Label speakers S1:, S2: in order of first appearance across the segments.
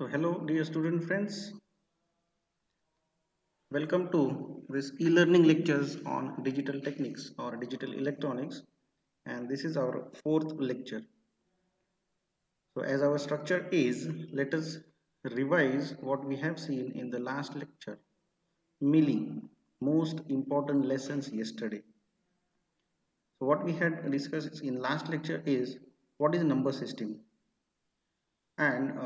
S1: So hello dear student friends, welcome to this e-learning lectures on digital techniques or digital electronics, and this is our fourth lecture. So as our structure is, let us revise what we have seen in the last lecture, MELI, most important lessons yesterday. So what we had discussed in last lecture is what is number system and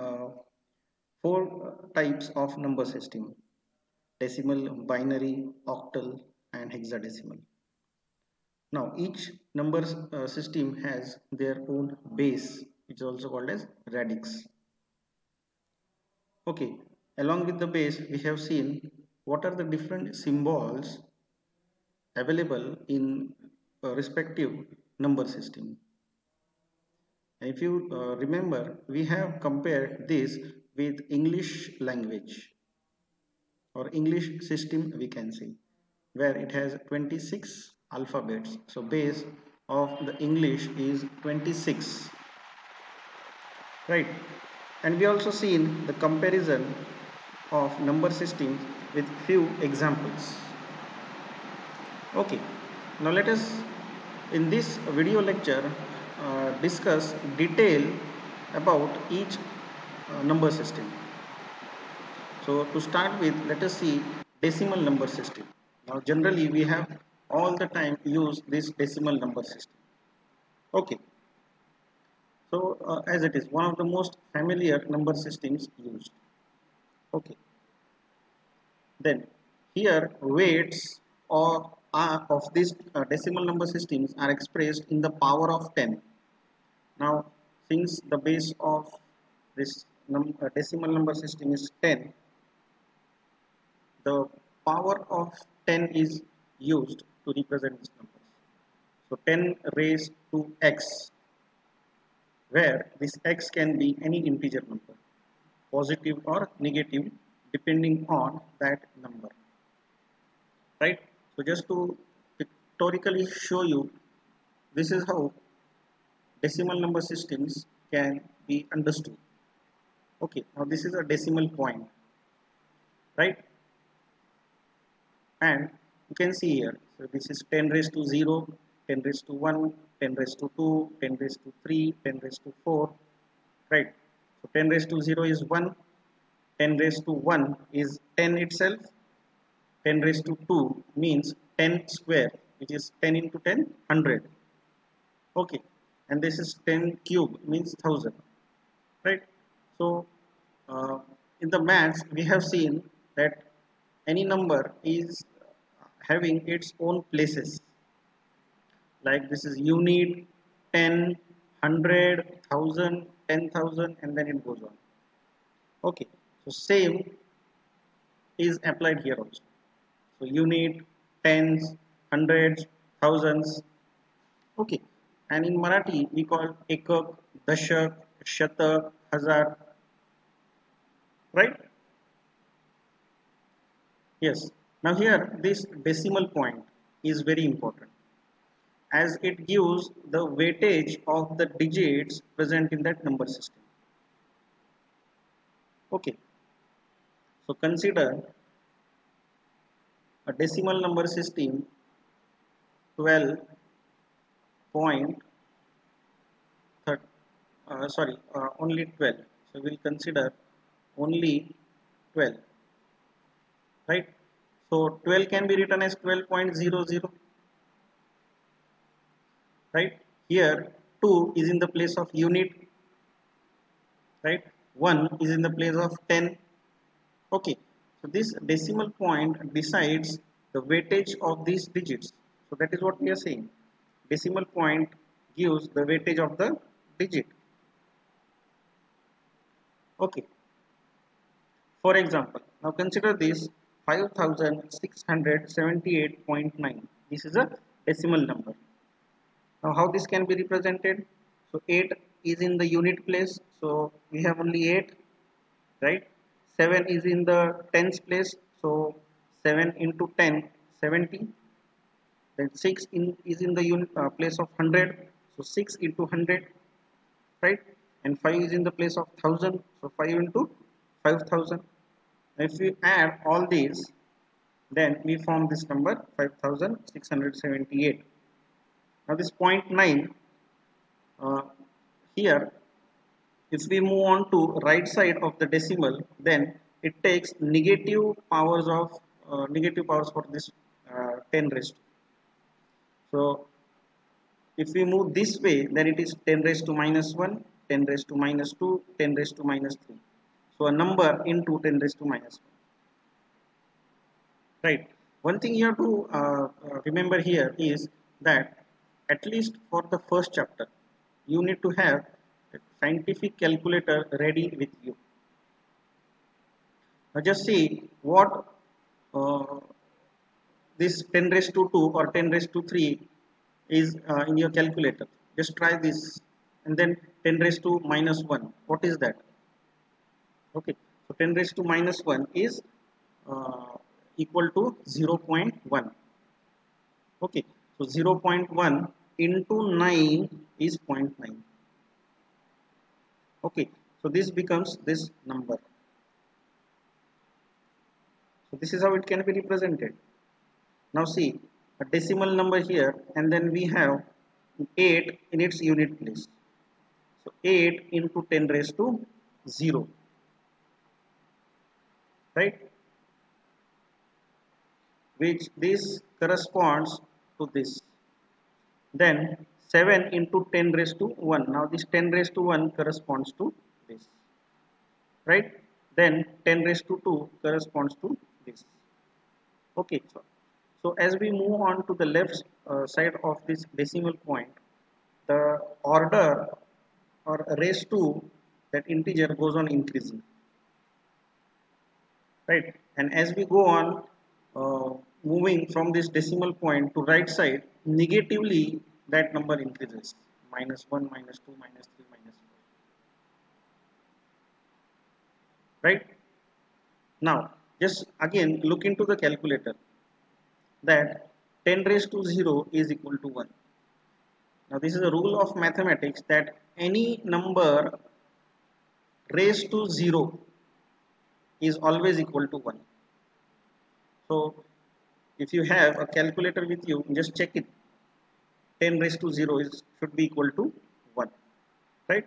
S1: four types of number system: decimal, binary, octal, and hexadecimal. Now each number system has their own base, which is also called as radix. Okay, along with the base we have seen what are the different symbols available in respective number system. And if you remember, we have compared this with English language or English system, we can say, where it has 26 alphabets. So base of the English is 26, right? And we also seen the comparison of number systems with few examples. Okay, now let us in this video lecture discuss detail about each number system. So to start with, let us see decimal number system. Now generally we have all the time use this decimal number system. Okay, so as it is one of the most familiar number systems used. Okay, then here weights of these decimal number systems are expressed in the power of 10. Now since the base of this decimal number system is 10, the power of 10 is used to represent these numbers. So 10 raised to x, where this x can be any integer number, positive or negative, depending on that number. Right? So just to pictorially show you, this is how decimal number systems can be understood. Okay, now this is a decimal point, right? And you can see here, so this is 10 raised to 0, 10 raised to 1, 10 raised to 2, 10 raised to 3, 10 raised to 4, right? So 10 raised to 0 is 1, 10 raised to 1 is 10 itself, 10 raised to 2 means 10 square, which is 10 into 10, 100. Okay, and this is 10 cube, means 1000, right? So uh, in the maths we have seen that any number is having its own places, like this is unit, 10, 100, 1000, 10,000, and then it goes on. Okay, so same is applied here also. So unit, tens, hundreds, thousands. Okay, and in Marathi we call ekak, dashak, shatak, hazar, right? Yes. Now here this decimal point is very important, as it gives the weightage of the digits present in that number system. Okay, so consider a decimal number system 12 point only 12. So we'll consider only 12, right? So 12 can be written as 12.00, right? Here 2 is in the place of unit, right? 1 is in the place of 10. Okay, so this decimal point decides the weightage of these digits. So that is what we are saying. Decimal point gives the weightage of the digit. Okay, for example, now consider this 5678.9. This is a decimal number. Now how this can be represented? So 8 is in the unit place, so we have only 8, right? 7 is in the tens place, so 7 into 10, 70. Then 6 is in the place of 100, so 6 into 100, right? And 5 is in the place of 1000, so 5 into 5000. If we add all these, then we form this number 5678. Now this 0.9, uh, here if we move on to right side of the decimal, then it takes negative powers for this 10 raised. So if we move this way, then it is 10 raised to minus 1, 10 raised to minus 2, 10 raised to minus 3. So a number into 10 raised to minus 1. Right. One thing you have to remember here is that at least for the first chapter, you need to have a scientific calculator ready with you. Now just see what uh, this 10 raised to 2 or 10 raised to 3 is in your calculator. Just try this, and then 10 raised to minus 1. What is that? Okay, so 10 raised to minus 1 is uh, equal to 0.1. Okay, so 0.1 into 9 is 0.9. Okay, so this becomes this number. So this is how it can be represented. Now see, a decimal number here, and then we have 8 in its unit place. So 8 into 10 raised to 0, right? Which this corresponds to this. Then 7 into 10 raised to 1. Now this 10 raised to 1 corresponds to this, right? Then 10 raised to 2 corresponds to this. Okay, so as we move on to the left side of this decimal point, the order or raised to that integer goes on increasing, right? And as we go on moving from this decimal point to right side, negatively that number increases, minus 1, minus 2, minus 3, minus 4, right? Now just again look into the calculator, that 10 raised to 0 is equal to 1. Now this is a rule of mathematics, that any number raised to 0 is always equal to 1. So if you have a calculator with you, just check it. 10 raised to 0 should be equal to 1, right?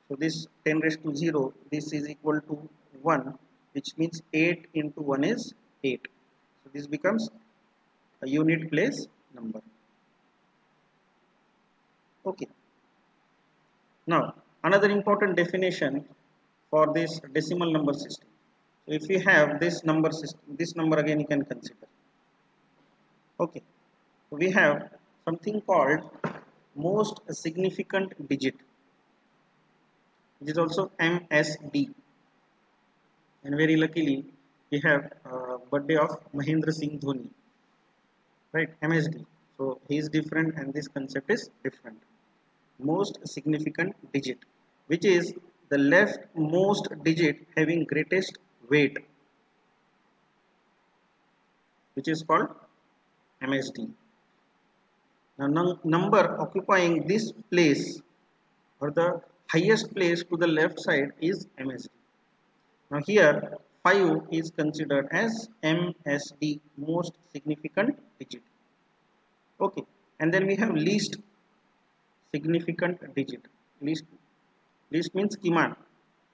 S1: So this 10 raised to 0, this is equal to 1, which means 8 into 1 is 8. So this becomes a unit place number. Okay. Now another important definition for this decimal number system. So if you have this number system, this number again you can consider. Okay, so we have something called most significant digit, which is also MSD, and very luckily we have birthday of Mahendra Singh Dhoni, right? MSD. So he is different and this concept is different. Most significant digit, which is the leftmost digit having greatest weight, which is called MSD. Now number occupying this place or the highest place to the left side is MSD. Now here 5 is considered as MSD, most significant digit. Okay, and then we have least significant digit. Least means kiman,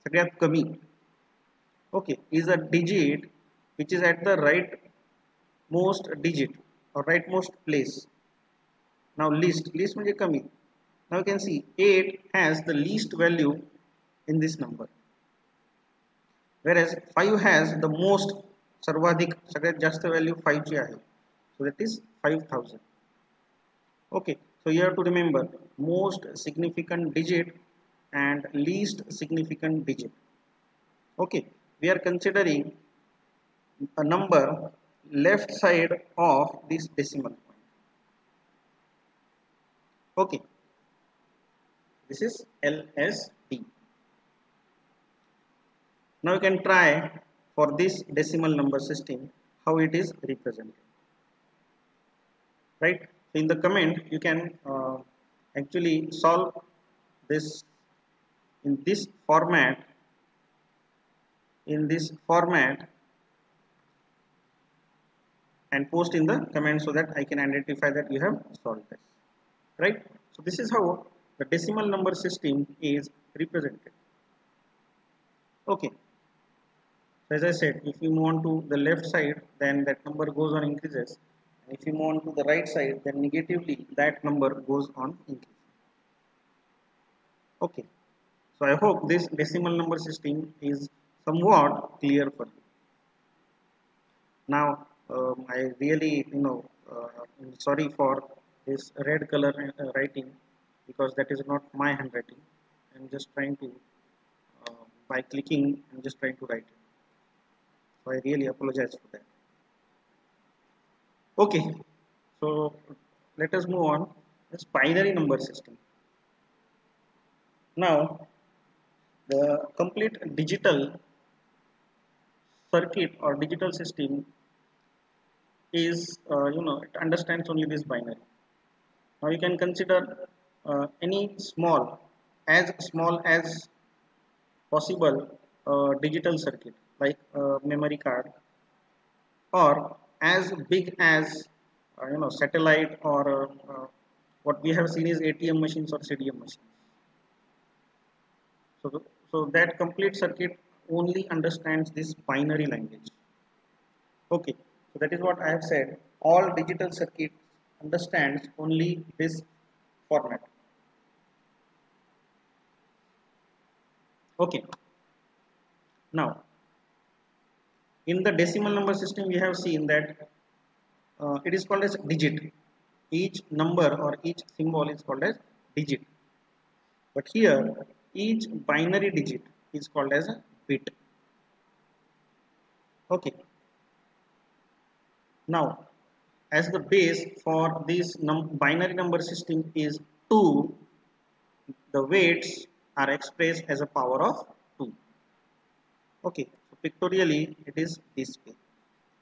S1: सगळ्यात कमी. Okay, is a digit which is at the rightmost digit or rightmost place. Now least म्हणजे कमी. Now you can see 8 has the least value in this number, whereas 5 has the most, सर्वाधिक सगळ्यात जास्त value 5 ची आहे. So that is 5000. Okay, so you have to remember most significant digit and least significant digit. Okay, we are considering a number left side of this decimal point. Okay, this is LSD. Now you can try for this decimal number system how it is represented, right? So in the comment you can actually solve this in this format in this format and post in the comment so that I can identify that you have solved this, right? So this is how the decimal number system is represented. Okay, so as I said, if you move on to the left side, then that number goes on increases, and if you move on to the right side, then negatively that number goes on increase. Okay, so I hope this decimal number system is somewhat clear for you. Now, I really, I'm sorry for this red color writing, because that is not my handwriting. I'm just trying to, by clicking, I'm just trying to write it. So I really apologize for that. Okay, so let us move on. This binary number system. Now, the complete digital circuit or digital system is, it understands only this binary. Now you can consider any small as possible digital circuit like memory card, or as big as satellite, or what we have seen is ATM machines or CDM machines. So that complete circuit only understands this binary language. Okay, so that is what I have said. All digital circuits understands only this format. Okay, now in the decimal number system, we have seen that it is called as digit. Each number or each symbol is called as digit. But here, each binary digit is called as a bit. Okay. Now, as the base for this binary number system is 2, the weights are expressed as a power of 2. Okay. So pictorially, it is this way.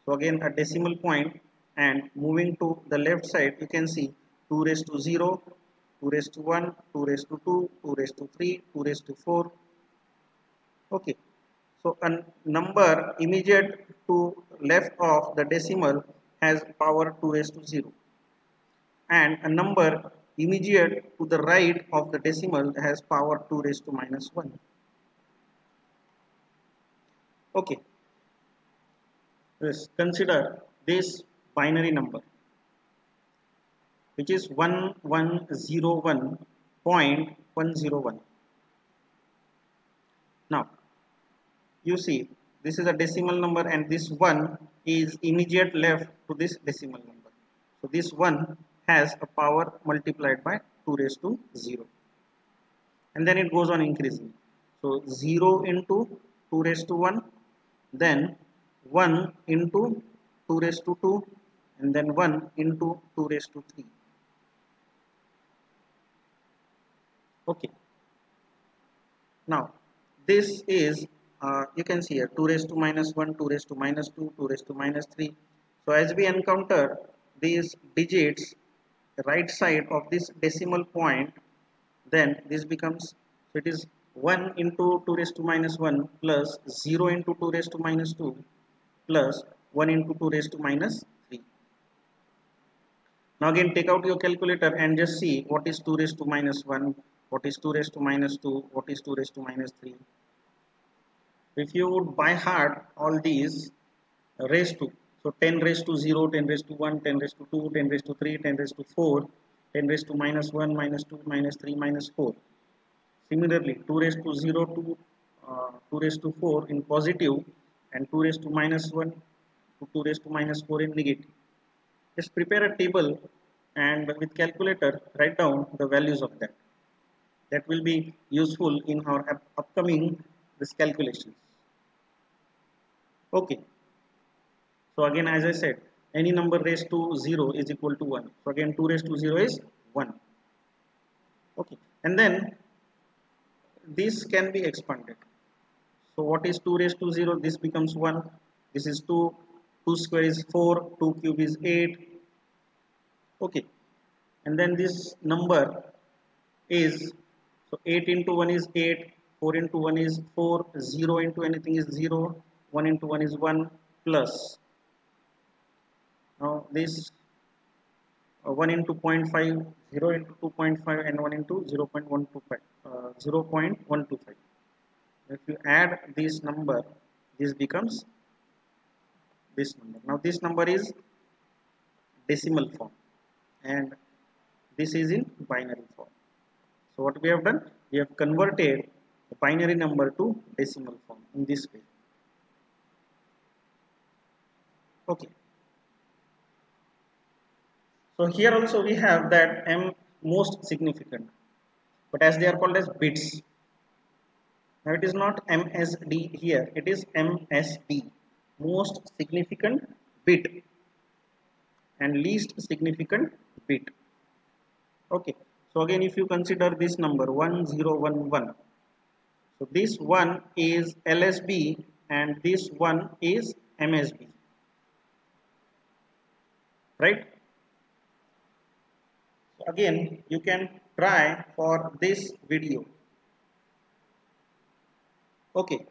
S1: So again, a decimal point, and moving to the left side, you can see 2 raised to 0, 2 raised to 1, 2 raised to 2, 2 raised to 3, 2 raised to 4. Okay. So a number immediate to left of the decimal has power 2 raised to 0. And a number immediate to the right of the decimal has power 2 raised to minus 1. Okay. Let's consider this binary number, which is 1101.101. Now, you see, this is a decimal number, and this 1 is immediate left to this decimal number. So this 1 has a power multiplied by 2 raised to 0. And then it goes on increasing. So 0 into 2 raised to 1, then 1 into 2 raised to 2, and then 1 into 2 raised to 3. Okay. Now, this is, you can see here, 2 raised to minus 1, 2 raised to minus 2, 2 raised to minus 3. So as we encounter these digits, the right side of this decimal point, then this becomes, so it is 1 into 2 raised to minus 1 plus 0 into 2 raised to minus 2 plus 1 into 2 raised to minus 3. Now again, take out your calculator and just see what is 2 raised to minus 1, what is 2 raised to minus 2, what is 2 raised to minus 3. If you would by heart all these raised to, so 10 raised to 0, 10 raised to 1, 10 raised to 2, 10 raised to 3, 10 raised to 4, 10 raised to minus 1, minus 2, minus 3, minus 4. Similarly, 2 raised to 0 to 2 raised to 4 in positive, and 2 raised to minus 1 to 2 raised to minus 4 in negative. Just prepare a table and with calculator write down the values of that. That will be useful in our upcoming this calculations. Okay. So again, as I said, any number raised to 0 is equal to 1. So again, 2 raised to 0 is 1. Okay. And then this can be expanded. So what is 2 raised to 0? This becomes 1. This is 2. 2 square is 4. 2 cube is 8. Okay. And then this number is, so 8 into 1 is 8. 4 into 1 is 4, 0 into anything is 0, 1 into 1 is 1 plus. Now this 1 into 0.5, 0 into 2.5 and 1 into 0.125, 0.125. If you add this number, this becomes this number. Now this number is decimal form and this is in binary form. So what we have done, we have converted the binary number to decimal form in this way. Okay. So here also we have that M most significant, but as they are called as bits. Now it is not MSD here, it is MSB, most significant bit and least significant bit. Okay. So again, if you consider this number 1011, so this one is LSB and this one is MSB, right? So again, you can try for this video. Okay.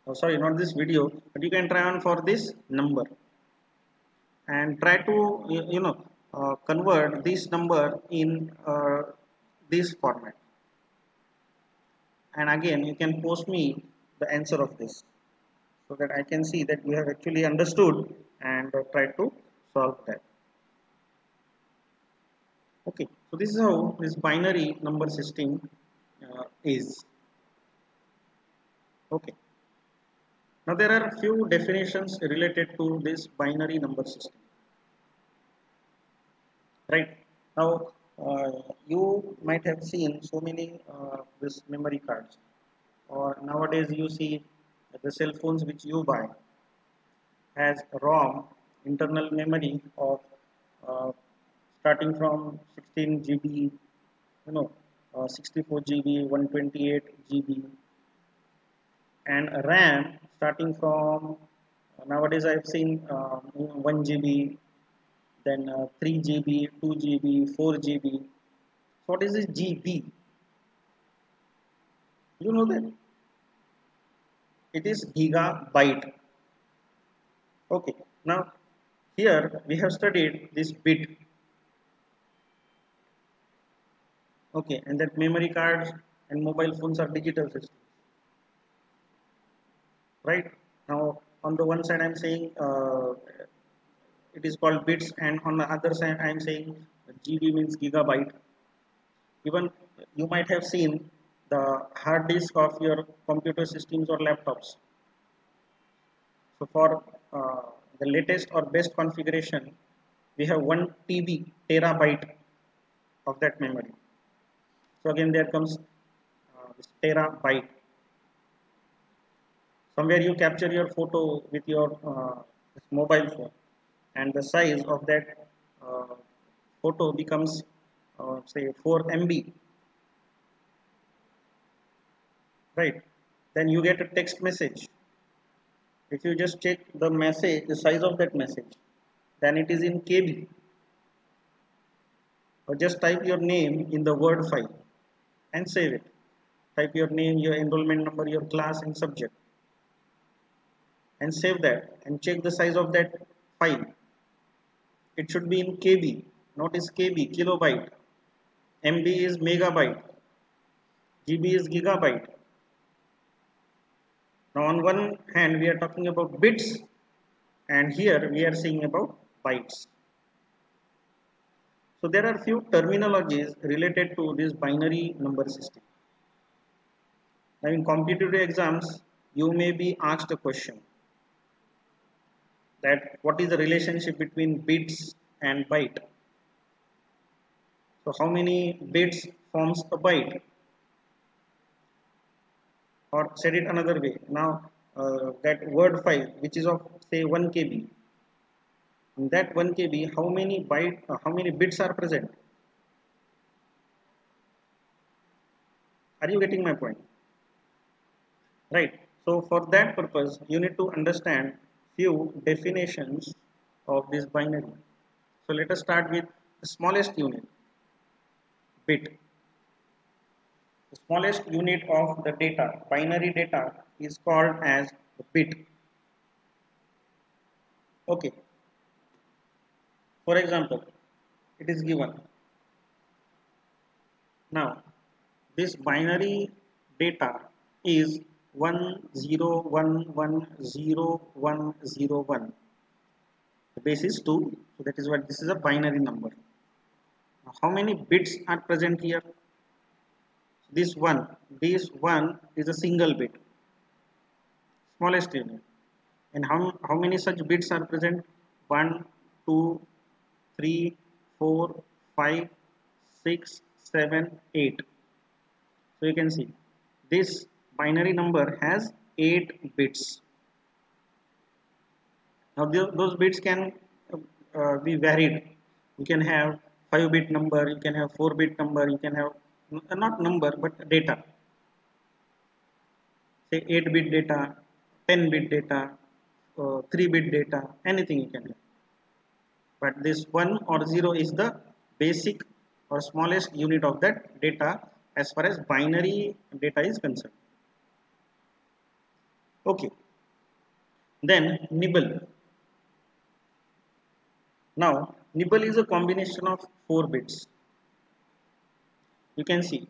S1: Oh, sorry, not this video, but you can try on for this number and try to convert this number in this format. And again, you can post me the answer of this so that I can see that you have actually understood and try to solve that. Okay, so this is how this binary number system is. Okay. Now there are few definitions related to this binary number system. Right. Now you might have seen so many this memory cards, or nowadays you see the cell phones which you buy has ROM, internal memory of uh, starting from 16 GB, 64 GB, 128 GB, and RAM starting from nowadays I've seen 1 GB, then 3 GB, 2 GB, 4 GB. So what is this GB? You know that it is gigabyte. Okay. Now here we have studied this bit. Okay, and that memory cards and mobile phones are digital systems. Right. Now on the one side I'm saying it is called bits, and on the other side I'm saying GB means gigabyte. Even you might have seen the hard disk of your computer systems or laptops. So for the latest or best configuration, we have 1 TB terabyte of that memory. So again there comes this terabyte. Somewhere you capture your photo with your mobile phone, and the size of that photo becomes say 4 MB, right? Then you get a text message. If you just check the message, the size of that message, then it is in KB. Or just type your name in the Word file and save it. Type your name, your enrollment number, your class and subject, and save that and check the size of that file. It should be in KB. Notice KB, kilobyte. MB is megabyte. GB is gigabyte. Now on one hand we are talking about bits, and here we are saying about bytes. So there are few terminologies related to this binary number system. Now in competitive exams you may be asked a question that what is the relationship between bits and byte. So how many bits forms a byte? Or said it another way, now that word file which is of say 1 KB, in that 1 KB how many bits are present? Are you getting my point? Right. So for that purpose you need to understand few definitions of this binary. So let us start with the smallest unit, bit. The smallest unit of the data, binary data, is called as the bit. Okay. For example, it is given. Now, this binary data is 1011001. The base is 2, so that is what this is a binary number. Now, how many bits are present here? This one is a single bit, smallest unit. And how many such bits are present? 1, 2, 3, 4, 5, 6, 7, 8. So you can see this binary number has 8 bits. Now those bits can be varied. You can have 5-bit number, you can have 4-bit number, you can have not number but data. Say 8-bit data, 10-bit data, 3-bit data, anything you can have. But this 1 or 0 is the basic or smallest unit of that data as far as binary data is concerned. Okay. Then nibble. Now nibble is a combination of 4 bits. You can see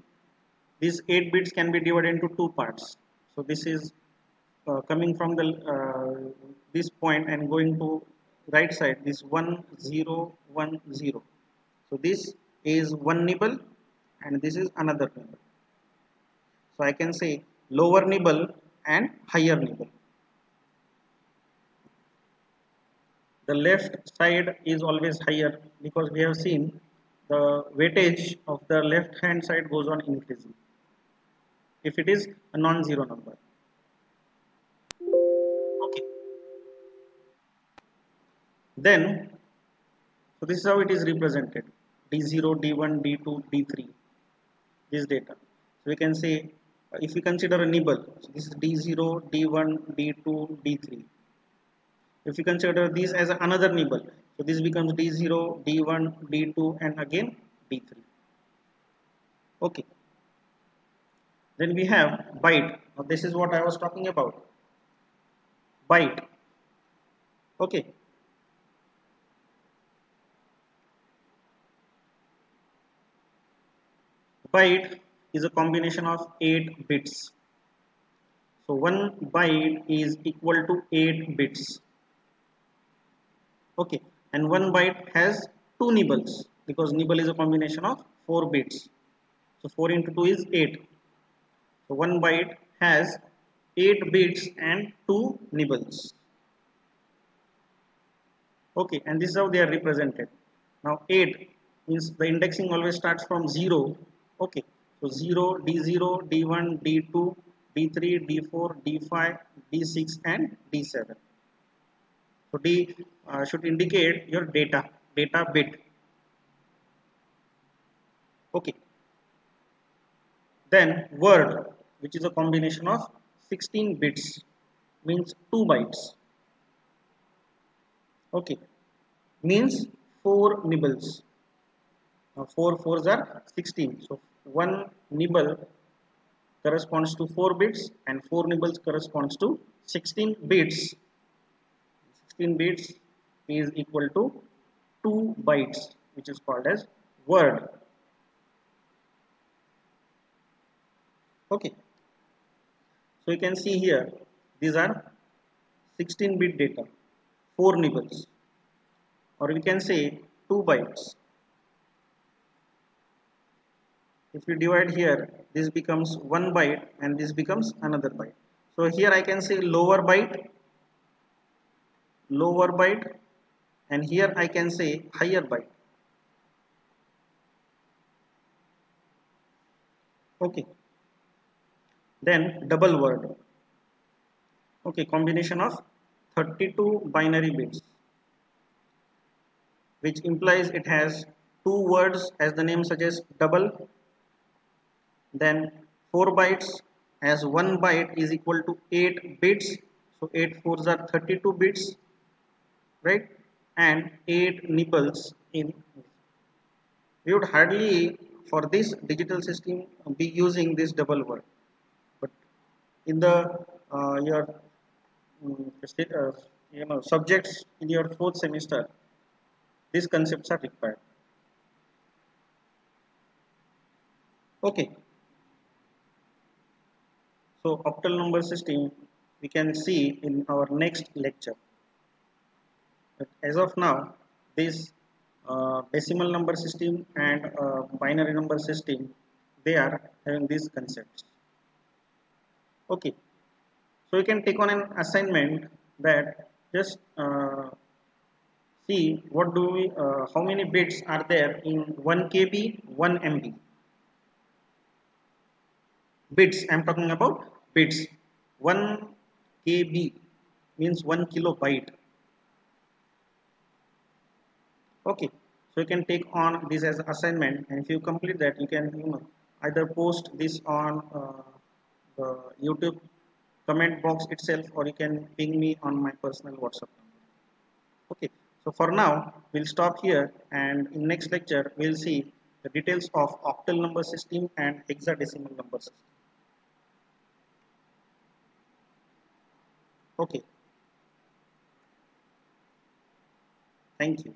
S1: these 8 bits can be divided into 2 parts. So this is coming from the this point and going to right side, this 1010. So this is one nibble and this is another nibble. So I can say lower nibble and higher nibble. The left side is always higher because we have seen the weightage of the left hand side goes on increasing if it is a non-zero number. Okay. Then, so this is how it is represented: D0, D1, D2, D3. This data. So we can say if we consider a nibble, so this is D0, D1, D2, D3. If we consider this as another nibble, so this becomes D0, D1, D2, and again D3. Okay. Then we have byte. Now this is what I was talking about. Byte. Okay. Byte is a combination of 8 bits. So one byte is equal to 8 bits. Okay, and one byte has 2 nibbles because nibble is a combination of 4 bits. So 4 into 2 is 8. So one byte has 8 bits and 2 nibbles. Okay, and this is how they are represented. Now 8 means the indexing always starts from 0. Okay, so 0, D0, D1, D2, D3, D4, D5, D6 and D7. So D should indicate your data bit. Okay. Then word, which is a combination of 16 bits, means 2 bytes. Okay, means 4 nibbles. Now 4 fours are 16. So one nibble corresponds to 4 bits and 4 nibbles corresponds to 16 bits. 16 bits is equal to 2 bytes, which is called as word. Okay. So you can see here, these are 16-bit data, 4 nibbles, or we can say 2 bytes. If you divide here, this becomes 1 byte and this becomes another byte. So here I can say lower byte, and here I can say higher byte. Okay. Then double word. Okay, combination of 32 binary bits, which implies it has 2 words as the name suggests, double. Then 4 bytes, as 1 byte is equal to 8 bits. So 8 fours are 32 bits, right? And 8 nibbles in. We would hardly for this digital system be using this double word, but in the your subjects in your fourth semester, these concepts are required. Okay, so octal number system we can see in our next lecture. But as of now, this decimal number system and binary number system, they are having these concepts. Okay, so you can take on an assignment that just see what do we, how many bits are there in 1 KB, 1 MB. Bits, I'm talking about bits. 1 KB means 1 kilobyte. Okay, so you can take on this as assignment, and if you complete that, you can either post this on the YouTube comment box itself, or you can ping me on my personal WhatsApp number. Okay, so for now we'll stop here, and in next lecture we'll see the details of octal number system and hexadecimal number system. Okay, thank you.